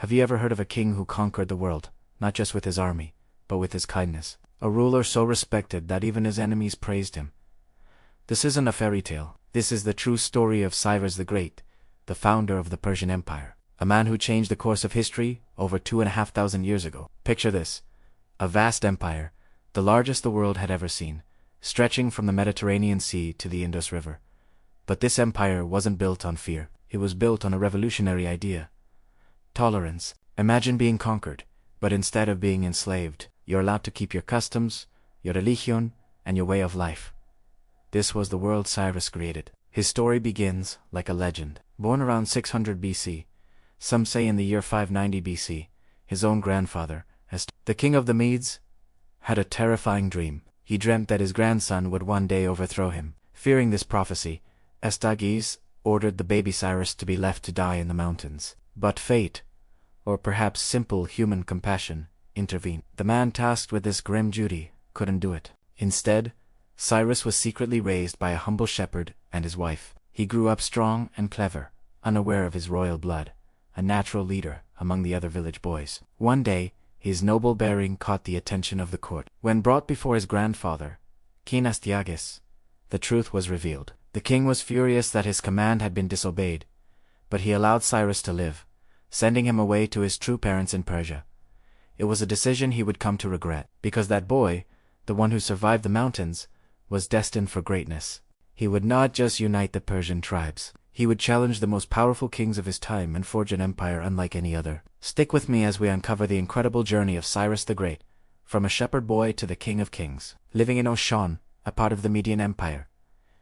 Have you ever heard of a king who conquered the world, not just with his army, but with his kindness? A ruler so respected that even his enemies praised him. This isn't a fairy tale. This is the true story of Cyrus the Great, the founder of the Persian Empire. A man who changed the course of history over 2,500 years ago. Picture this. A vast empire, the largest the world had ever seen, stretching from the Mediterranean Sea to the Indus River. But this empire wasn't built on fear. It was built on a revolutionary idea. Tolerance. Imagine being conquered, but instead of being enslaved, you're allowed to keep your customs, your religion, and your way of life. This was the world Cyrus created. His story begins like a legend. Born around 600 BC, some say in the year 590 BC, his own grandfather, the king of the Medes, had a terrifying dream. He dreamt that his grandson would one day overthrow him. Fearing this prophecy, Astyages ordered the baby Cyrus to be left to die in the mountains. But fate, or perhaps simple human compassion, intervened. The man tasked with this grim duty couldn't do it. Instead, Cyrus was secretly raised by a humble shepherd and his wife. He grew up strong and clever, unaware of his royal blood, a natural leader among the other village boys. One day, his noble bearing caught the attention of the court. When brought before his grandfather, King Astyages, the truth was revealed. The king was furious that his command had been disobeyed, but he allowed Cyrus to live, sending him away to his true parents in Persia. It was a decision he would come to regret, because that boy, the one who survived the mountains, was destined for greatness. He would not just unite the Persian tribes. He would challenge the most powerful kings of his time and forge an empire unlike any other. Stick with me as we uncover the incredible journey of Cyrus the Great, from a shepherd boy to the king of kings. Living in Oshan, a part of the Median Empire,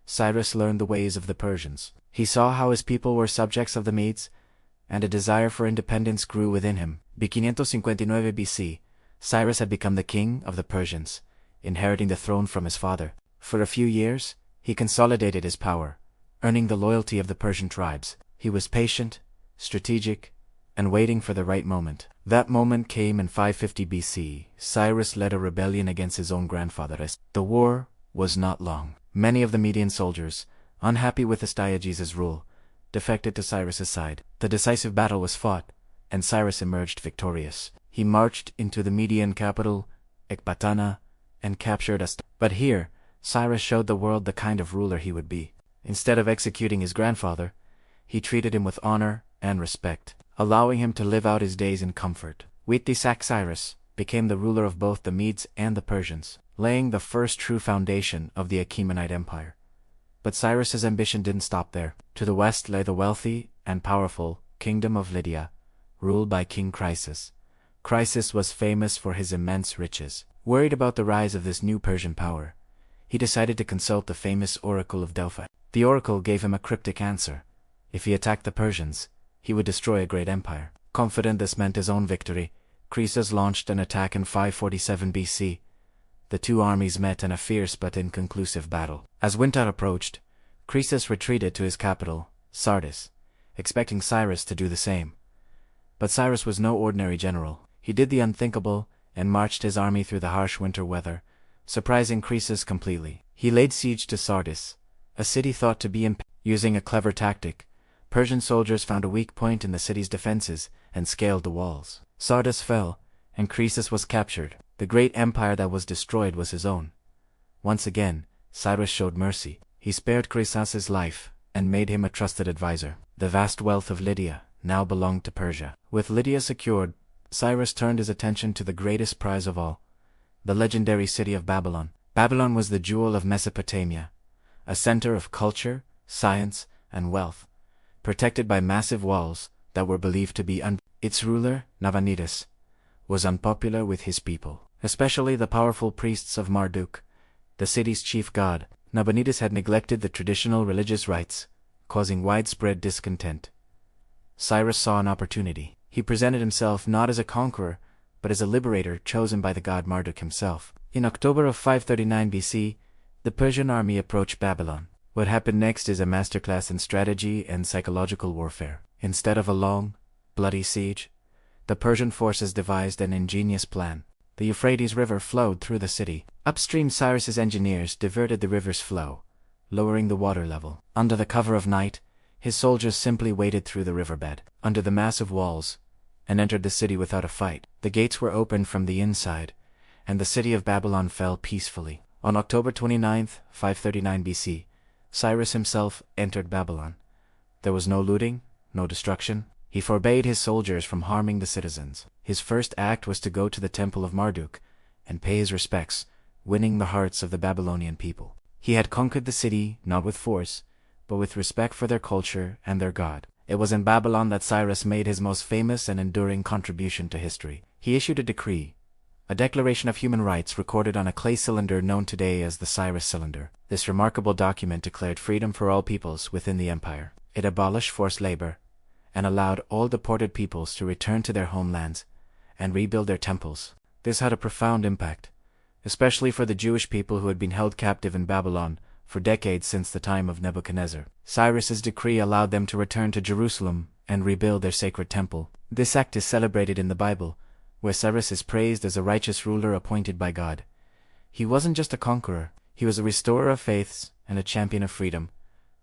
Cyrus learned the ways of the Persians. He saw how his people were subjects of the Medes, and a desire for independence grew within him. By 559 BC, Cyrus had become the king of the Persians, inheriting the throne from his father. For a few years, he consolidated his power, earning the loyalty of the Persian tribes. He was patient, strategic, and waiting for the right moment. That moment came in 550 BC. Cyrus led a rebellion against his own grandfather. The war was not long. Many of the Median soldiers, unhappy with Astyages' rule, defected to Cyrus's side. The decisive battle was fought, and Cyrus emerged victorious. He marched into the Median capital, Ecbatana, and captured Astyages. But here, Cyrus showed the world the kind of ruler he would be. Instead of executing his grandfather, he treated him with honor and respect, allowing him to live out his days in comfort. With this act, Cyrus became the ruler of both the Medes and the Persians, laying the first true foundation of the Achaemenid Empire. But Cyrus's ambition didn't stop there. To the west lay the wealthy and powerful kingdom of Lydia, ruled by King Croesus. Croesus was famous for his immense riches. Worried about the rise of this new Persian power, he decided to consult the famous oracle of Delphi. The oracle gave him a cryptic answer. If he attacked the Persians, he would destroy a great empire. Confident this meant his own victory, Croesus launched an attack in 547 BC. The two armies met in a fierce but inconclusive battle. As winter approached, Croesus retreated to his capital, Sardis, expecting Cyrus to do the same. But Cyrus was no ordinary general. He did the unthinkable and marched his army through the harsh winter weather, surprising Croesus completely. He laid siege to Sardis, a city thought to be impregnable. Using a clever tactic, Persian soldiers found a weak point in the city's defenses and scaled the walls. Sardis fell, and Croesus was captured. The great empire that was destroyed was his own. Once again, Cyrus showed mercy. He spared Croesus's life and made him a trusted advisor. The vast wealth of Lydia now belonged to Persia. With Lydia secured, Cyrus turned his attention to the greatest prize of all, the legendary city of Babylon. Babylon was the jewel of Mesopotamia, a center of culture, science, and wealth, protected by massive walls that were believed to be Its ruler, Nabonidus, was unpopular with his people, especially the powerful priests of Marduk, the city's chief god. Nabonidus had neglected the traditional religious rites, causing widespread discontent. Cyrus saw an opportunity. He presented himself not as a conqueror, but as a liberator chosen by the god Marduk himself. In October of 539 BC, the Persian army approached Babylon. What happened next is a masterclass in strategy and psychological warfare. Instead of a long, bloody siege, the Persian forces devised an ingenious plan. The Euphrates River flowed through the city. Upstream, Cyrus's engineers diverted the river's flow, lowering the water level. Under the cover of night, his soldiers simply waded through the riverbed. Under the massive walls, and entered the city without a fight. The gates were opened from the inside, and the city of Babylon fell peacefully. On October 29, 539 BC, Cyrus himself entered Babylon. There was no looting, no destruction. He forbade his soldiers from harming the citizens. His first act was to go to the temple of Marduk and pay his respects, winning the hearts of the Babylonian people. He had conquered the city not with force, but with respect for their culture and their god. It was in Babylon that Cyrus made his most famous and enduring contribution to history. He issued a decree, a declaration of human rights recorded on a clay cylinder known today as the Cyrus Cylinder. This remarkable document declared freedom for all peoples within the empire. It abolished forced labor, and allowed all deported peoples to return to their homelands and rebuild their temples. This had a profound impact, especially for the Jewish people who had been held captive in Babylon for decades since the time of Nebuchadnezzar. Cyrus's decree allowed them to return to Jerusalem and rebuild their sacred temple. This act is celebrated in the Bible, where Cyrus is praised as a righteous ruler appointed by God. He wasn't just a conqueror, he was a restorer of faiths and a champion of freedom,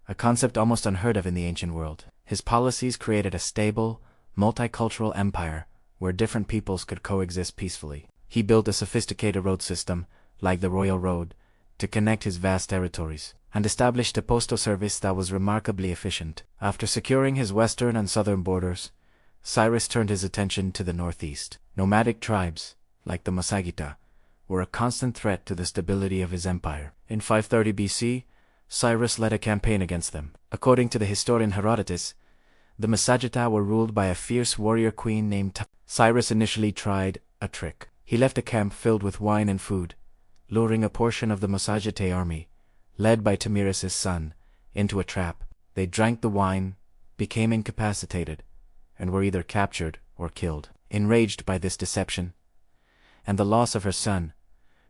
a concept almost unheard of in the ancient world. His policies created a stable, multicultural empire where different peoples could coexist peacefully. He built a sophisticated road system, like the Royal Road, to connect his vast territories, and established a postal service that was remarkably efficient. After securing his western and southern borders, Cyrus turned his attention to the northeast. Nomadic tribes, like the Masagita, were a constant threat to the stability of his empire. In 530 BC, Cyrus led a campaign against them. According to the historian Herodotus, the Masagita were ruled by a fierce warrior queen named Cyrus initially tried a trick. He left a camp filled with wine and food, luring a portion of the Masagite army, led by Tamiris's son, into a trap. They drank the wine, became incapacitated, and were either captured or killed. Enraged by this deception and the loss of her son,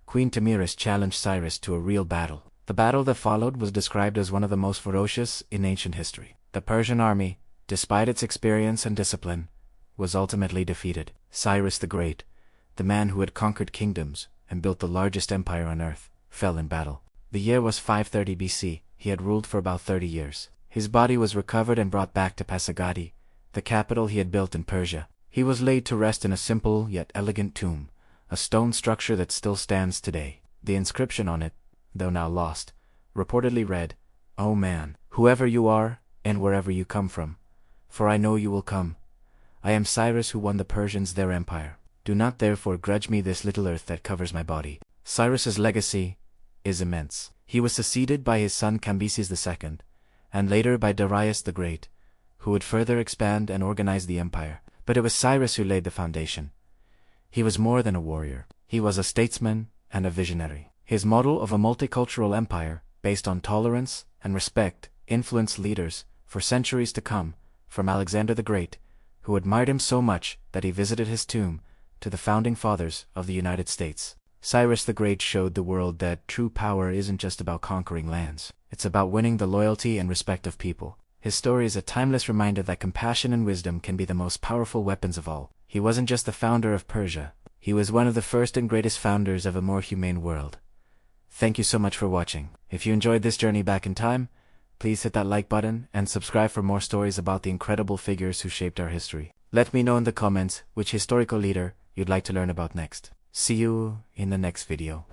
Queen Tamiris challenged Cyrus to a real battle. The battle that followed was described as one of the most ferocious in ancient history. The Persian army, despite its experience and discipline, was ultimately defeated. Cyrus the Great, the man who had conquered kingdoms and built the largest empire on earth, fell in battle. The year was 530 BC. He had ruled for about 30 years. His body was recovered and brought back to Pasargadae, the capital he had built in Persia. He was laid to rest in a simple yet elegant tomb, a stone structure that still stands today. The inscription on it, though now lost, reportedly read, "O man, whoever you are, and wherever you come from, for I know you will come. I am Cyrus who won the Persians their empire. Do not therefore grudge me this little earth that covers my body." Cyrus's legacy is immense. He was succeeded by his son Cambyses II, and later by Darius the Great, who would further expand and organize the empire. But it was Cyrus who laid the foundation. He was more than a warrior. He was a statesman and a visionary. His model of a multicultural empire, based on tolerance and respect, influenced leaders for centuries to come, from Alexander the Great, who admired him so much that he visited his tomb, to the founding fathers of the United States. Cyrus the Great showed the world that true power isn't just about conquering lands. It's about winning the loyalty and respect of people. His story is a timeless reminder that compassion and wisdom can be the most powerful weapons of all. He wasn't just the founder of Persia. He was one of the first and greatest founders of a more humane world. Thank you so much for watching. If you enjoyed this journey back in time, please hit that like button and subscribe for more stories about the incredible figures who shaped our history. Let me know in the comments which historical leader you'd like to learn about next. See you in the next video.